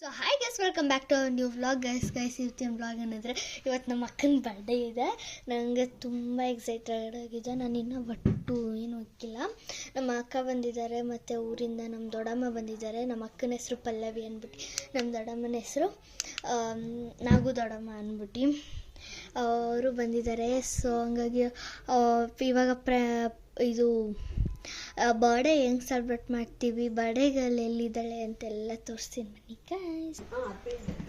So hi guys, welcome back to new vlog. Guys ಇವತ್ತಿನ vlog ಏನಂದರೆ ಇವತ್ತು ನಮ್ಮ ಅಕ್ಕನ ಬರ್ಡೇ ಇದೆ. ನನಗೆ ತುಂಬ ಎಕ್ಸೈಟೆಡ್ ಆಗಿದೆ. ನಾನು ಇನ್ನೂ ಒಟ್ಟು ಏನು ಹೋಗಿಲ್ಲ. ನಮ್ಮ ಅಕ್ಕ ಬಂದಿದ್ದಾರೆ ಮತ್ತು ಊರಿಂದ ನಮ್ಮ ದೊಡ್ಡಮ್ಮ ಬಂದಿದ್ದಾರೆ. ನಮ್ಮ ಅಕ್ಕನ ಹೆಸರು ಪಲ್ಲವಿ ಅಂದ್ಬಿಟ್ಟು, ನಮ್ಮ ದೊಡ್ಡಮ್ಮನ ಹೆಸರು ನಾಗು ದೊಡ್ಡಮ್ಮ ಅಂದ್ಬಿಟ್ಟು ಅವರು ಬಂದಿದ್ದಾರೆ. ಸೊ ಹಂಗಾಗಿ ಇವಾಗ ಇದು ಬರ್ಡೇ ಹೆಂಗೆ ಸೆಲೆಬ್ರೇಟ್ ಮಾಡ್ತೀವಿ, ಬರ್ಡೇ ಗರ್ಲ್ ಎಲ್ಲಿದ್ದಾಳೆ ಅಂತೆಲ್ಲ ತೋರಿಸ್ತೀನಿ ಬನ್ನಿ ಗೈಸ್.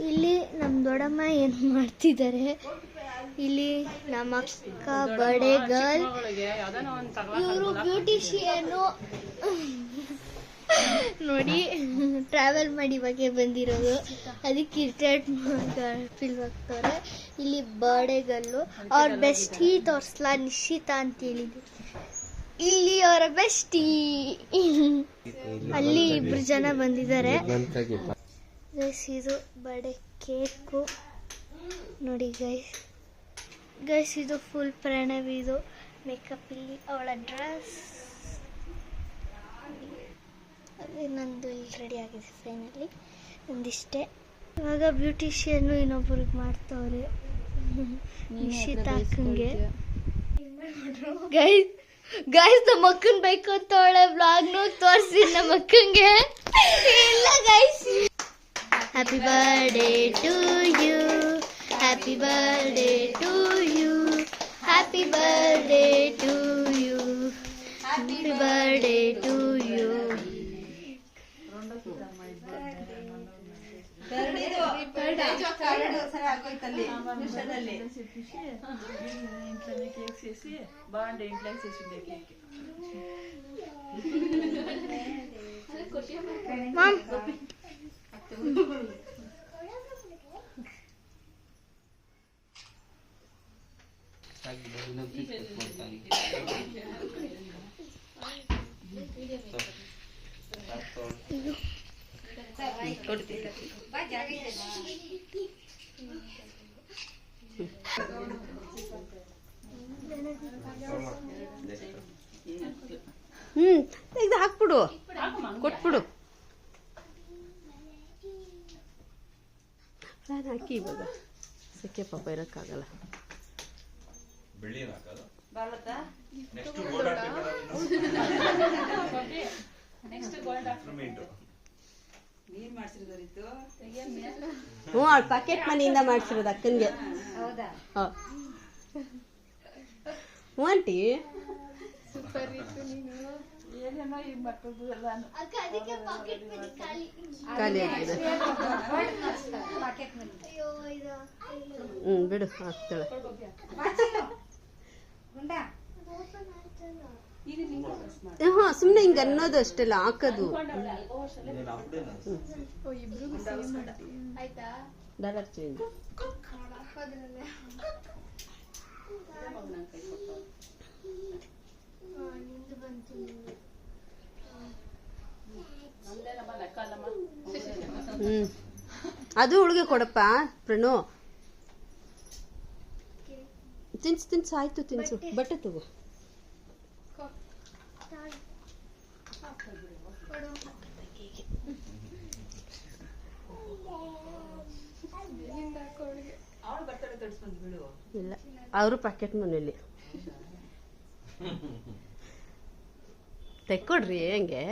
ಇಲ್ಲಿ ನಮ್ಮ ದೊಡ್ಡಮ್ಮ ಏನು ಮಾಡ್ತಿದ್ದಾರೆ, ಇಲ್ಲಿ ನಮ್ಮ ಅಕ್ಕ ಬರ್ಡೇ ಗರ್ಲ್, ಇವರು ಬ್ಯೂಟಿಷಿಯನು ನೋಡಿ, ಟ್ರಾವೆಲ್ ಮಾಡಿ ಇವಾಗೆ ಬಂದಿರೋದು, ಅದಕ್ಕೆ ಇರಿಟೇಟ್ ಫೀಲ್ ಆಗ್ತಾರೆ. ಇಲ್ಲಿ ಬರ್ಡೇ ಗರ್ಲು ಅವ್ರ ಬೆಸ್ಟಿ ತೋರಿಸ್ಲಾ, ನಿಶ್ಚಿತಾ ಅಂತ ಹೇಳಿದ್ರು. ಇಲ್ಲಿ ಅವರ ಬೆಸ್ಟಿ, ಅಲ್ಲಿ ಇಬ್ರು ಜನ ಬಂದಿದ್ದಾರೆ ಗೈಸ್. ಇದು ಬರ್ಡೇ ಕೇಕು ನೋಡಿ ಗೈಸ್. ಇದು ಫುಲ್ ಪ್ರಣವಿ, ಇದು ಮೇಕಪ್, ಇಲ್ಲಿ ಅವಳ ಡ್ರೆಸ್, ಅದೇ ನಂದು ಇಲ್ಲಿ ರೆಡಿ ಆಗಿದೆ ಫೈನಲಿ. ನಂದಿಷ್ಟೇ. ಇವಾಗ ಬ್ಯೂಟಿಷಿಯನ್ನು ಇನ್ನೊಬ್ರಿಗೆ ಮಾಡ್ತವ್ರೆ, ನಿಶ್ಚಿತಾ ಅಕ್ಕಂಗೆ. ಗೈಸ್ ನಮ್ಮ ಅಕ್ಕನ್ ಬೇಕು ಅಂತ ಅವಳೆ ವ್ಲಾಗ್ನು ತೋರಿಸಿ ನಮ್ಮ ಅಕ್ಕಂಗೆ ಇಲ್ಲ guys. Happy birthday to you, happy birthday to you, happy birthday to you, happy birthday to you. ಇದು ಹಾಕ್ಬಿಡು, ಕೊಟ್ಬಿಡು. ಫ್ಯಾನ್ ಹಾಕಿ ಇವಾಗ ಸೆಕೆ ಪಾಪ ಇರಕ್ಕಾಗಲ್ಲ. ಹ್ಞೂ, ಅವಳು ಪ್ಯಾಕೆಟ್ ಮನೆಯಿಂದ ಮಾಡ್ಸಿರೋದು ಅಕ್ಕನ್ಗೆ. ಹ್ಞೂ ಆಂಟಿ, ಖಾಲಿ ಆಗಿದೆ. ಬಿಡು, ಹಾಕ್ತಾಳೆ. ಹಾ, ಸುಮ್ಮನೆ ಹಿಂಗ ಅನ್ನೋದು ಅಷ್ಟೆಲ್ಲ ಹಾಕೋದು. Dollar change. ಅದು ಹುಡುಗಿ ಕೊಡಪ್ಪ ಪ್ರಣು. ತಿನ್ಸು ಆಯ್ತು, ತಿನ್ಸು. ಬಟ್ಟೆ ತಗೋ. ಇಲ್ಲ, ಅವರು ಪ್ಯಾಕೆಟ್ ಮನೆಯಲ್ಲಿ ತೆಕ್ಕೊಡ್ರಿ. ಹೆಂಗೆ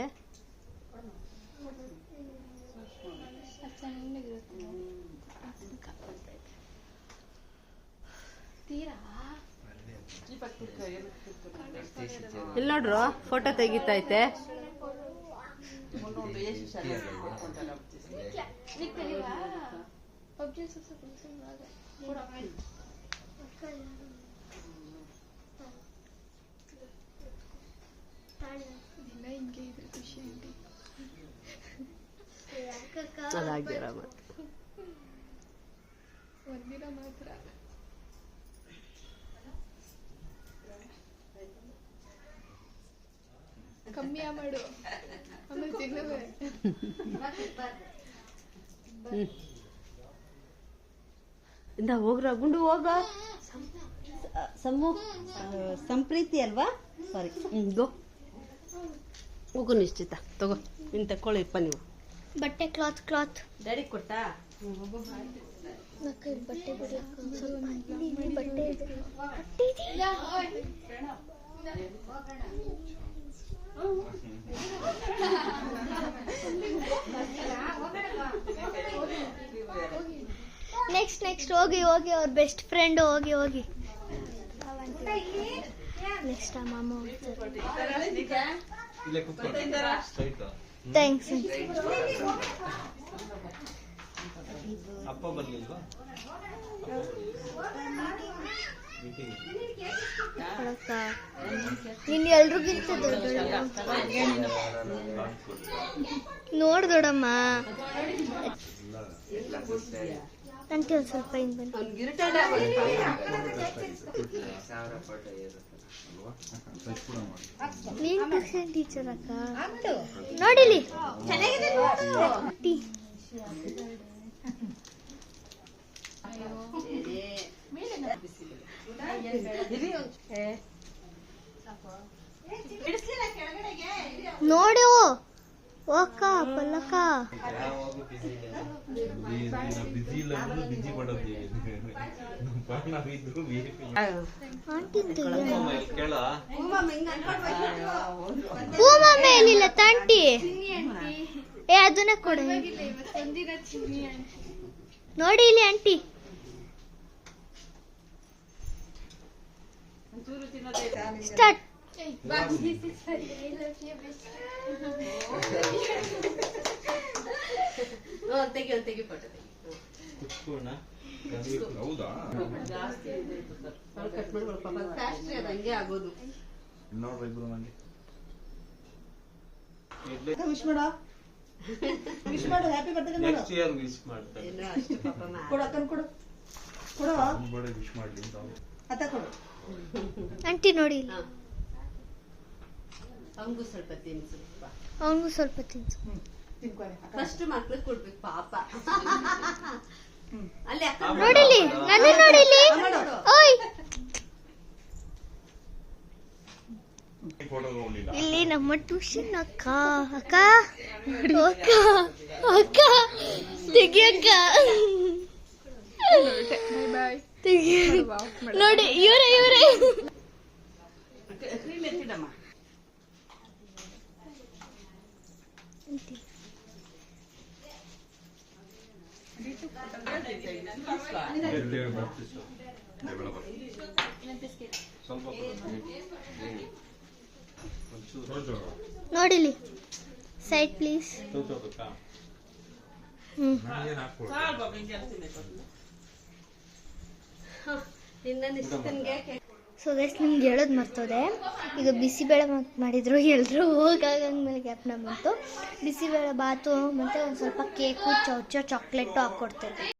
ಇಲ್ಲಿ ನೋಡ್ರು, ಫೋಟೋ ತೆಗಿತೈತೆ. ಅದಾಗ್ಯಾರ ಮತ್ತೆ ಮಾತ್ರ ಕಮ್ಮಿ ಮಾಡು. ಇಂದ ಹೋಗ್ರ ಗುಂಡು ಹೋಗ. ಸಂಪ್ರೀತಿ ಅಲ್ವಾ? ಸಾರಿ, ಗೋ ಹೋಗು. ನಿಶ್ಚಿತ ತಗೋ, ಇನ್ನು ತಕೊಳ್ಳಿಪ್ಪ ನೀವು. ಬಟ್ಟೆ ಕ್ಲಾತ್ ಡ್ಯಾಡಿ ಕೊಡ್ತಾ ಬಟ್ಟೆ ಬಿಡಕ್ಕೆ ಒಂದ್ ಸ್ವಲ್ಪ ಇಲ್ಲಿ ಬಟ್ಟೆ ಇದೆ. ಬಟ್ಟೆ ಇದೆಯಾ? ನೆಕ್ಸ್ಟ್ ಹೋಗಿ ಅವ್ರ ಬೆಸ್ಟ್ ಫ್ರೆಂಡ್ ಹೋಗಿ ನೆಕ್ಸ್ಟ್ ಆ ಮಾಮ ಥ್ಯಾಂಕ್ಸ್. ಅಪ್ಪ ಬರ್ಲಿಲ್ವಾ? ನೀನ್ ಎಲ್ರಿಗಿಂತ ನೋಡ್ ದೊಡ್ಡಮ್ಮ ಅಂತ ಒಂದ್ ಸ್ವಲ್ಪ ಹಿಂಗ್ ಬನ್ನಿ. ನೀನ್ ಟ್ಯೂಷನ್ ಟೀಚರ್ ಅಕ್ಕ ನೋಡಿಲಿ ನೋಡು ಓಕ ಪಲ್ಲಕ್ಕ ಮೇಲಿಲ್ಲ ತಂಟಿ ಏ ಅದನ್ನ ಕೊಡ ನೋಡಿ ಇಲ್ಲಿ ಆಂಟಿ ಸ್ಟಾರ್ಟ್. ತೆಗಿ ಫೋಟೋ ಹೌದಾ? ಕಟ್ ಮಾಡ್ಕೊಳ್ಳೋ ಪಾಪ ಫ್ಯಾಕ್ಟ್ರಿ ಅದು ಹಂಗೆ ಆಗೋದು. ನೋಡ್ರಿ ಇಬ್ರು ಮಂದಿ ವಿಶ್ ಮಾಡು ಹ್ಯಾಪಿ ಬರ್ತ್ಡೇ ಮಾಡು. ನೆಕ್ಸ್ಟ್ ಇಯರ್ ವಿಶ್ ಮಾಡ್ತಾರೆ. ಏನೋ ಅಷ್ಟು ಪಾಪ ಕೊಡು ಅಕ್ಕನ್ ಕೊಡು ಬಡ ವಿಶ್ ಮಾಡ್ಲಿ ಅಂತ ಅವ್ರು. ಅತ್ತ ಕೊಡು. ಆಂಟಿ ನೋಡಿ ಇಲ್ಲಿ ಅವನಿಗೂ ಸ್ವಲ್ಪ ತಿನ್ಸಪ್ಪ. ಅವನಿಗೂ ಸ್ವಲ್ಪ ತಿನ್ಸು. ಫಸ್ಟ್ ಮಕ್ಳಿಗೆ ಕೊಡ್ಬೇಕು ಪಾಪ. ಅಲ್ಲಿ ಅಕ್ಕ ನೋಡಿಲಿ ನನ್ನ ನೋಡಿಲಿ ಓಯ್ ಫೋಟೋ ತಗೊಂಡಿಲ್ಲ. ಇಲ್ಲಿ ನಮ್ಮ ಟ್ಯೂಷನ್ ಅಕ್ಕ ತೆಗಿಯಕ್ಕ ನೋಡಿ ಇವರೇ ಕ್ರೀಮ್ ಎತ್ತಿಡಮ್ಮ. ನೋಡಿಲಿ ಸೈಡ್ ಪ್ಲೀಸ್. ಸೊ ಗೈಸ್ ನಿಮ್ಗೆ ಹೇಳೋದು ಮರ್ತೋದೆ. ಈಗ ಬಿಸಿಬೇಳೆ ಮಾಡಿದ್ರು ಎಲ್ಲರೂ ಹೋಗಾಗಂದ್ಮೇಲೆ ಜ್ಞಾಪನ ಬಂತು. ಬಿಸಿಬೇಳೆ ಬಾತು ಮತ್ತು ಒಂದು ಸ್ವಲ್ಪ ಕೇಕು ಚೌಚ ಚಾಕ್ಲೇಟು ಹಾಕ್ಕೊಡ್ತಾರೆ.